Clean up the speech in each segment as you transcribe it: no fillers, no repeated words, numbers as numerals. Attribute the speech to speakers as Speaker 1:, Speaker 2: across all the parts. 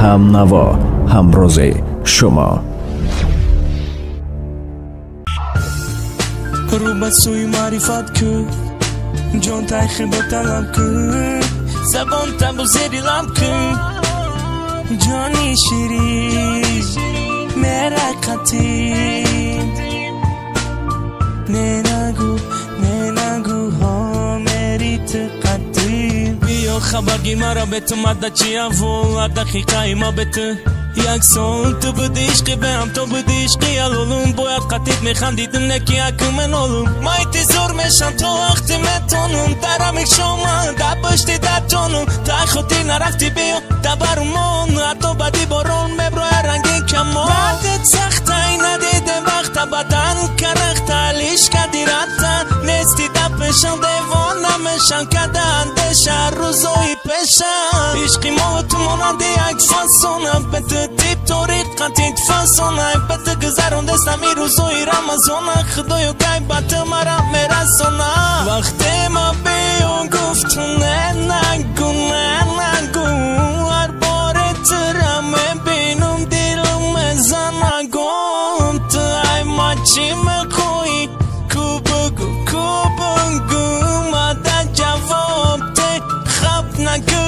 Speaker 1: هم نوا، همراز شما.
Speaker 2: رو به سوی معرفت که جان تای خدا طلب که زبان تبو زیری لب که جانی شیری مرقتی ننگو ها مریت قدی بیا خبر گیر مرا به تو مدد چی اول دقیقه ای ما به تو یک سال تو بودی عشقی به هم تو بودی عشقی الولون باید قطیت میخندیدم نکی اکمن اولون مایتی زور میشم تو وقتی میتونم درم یک شما در پشتی در جانم تای خودی نرفتی بیا در برمون حتی بدی بارون مبروی رنگی کمان بعدت سخت ای ندیده وقت بدن کرخت علیش کدی رفتن نیستی در پشم دیوان نمیشم کدن دشر روزوی پشم عشقی ما تو مانده یک فاسونم به تو تیپ طوریت قطیت فاسونم به تو گذرون دستم ای روزوی رمزونم خدایو گای بات مرا میرسونم وقتی ما بیو گفتو نگو هر بار ترم بینم دیلم زنگم تو ای ما چی میخوی کو بگو ماده جواب ده خب نکو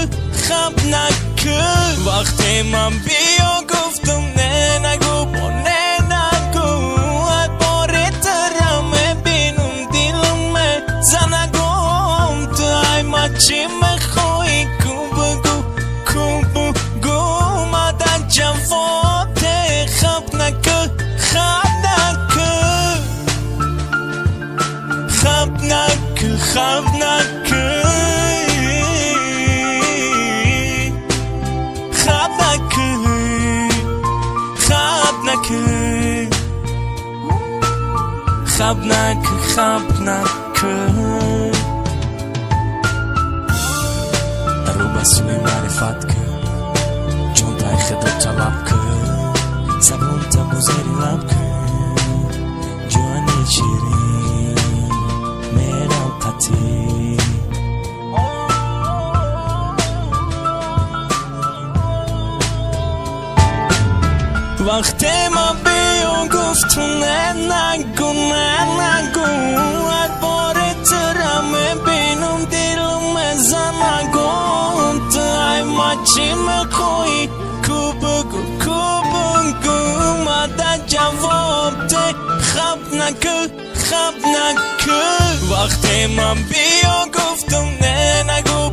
Speaker 2: وقتی من بیا گفتم نگو هر بار ترم بینم دیلم زنگم تو ای ما چی میخوی کو بگو ماده جواب ده خب نکو رو بسوی معرفت که چون تای خدا طلب که زبون تبو زیری لب که جوانی چیری میرم قطی وقتی ما بیو گفتو نگو هر بار ترم بینم دیلم زنگم تو ای ما چی میخوی کو بگو ماده جواب ده خب نکو وقتی من بیا گفتم نگو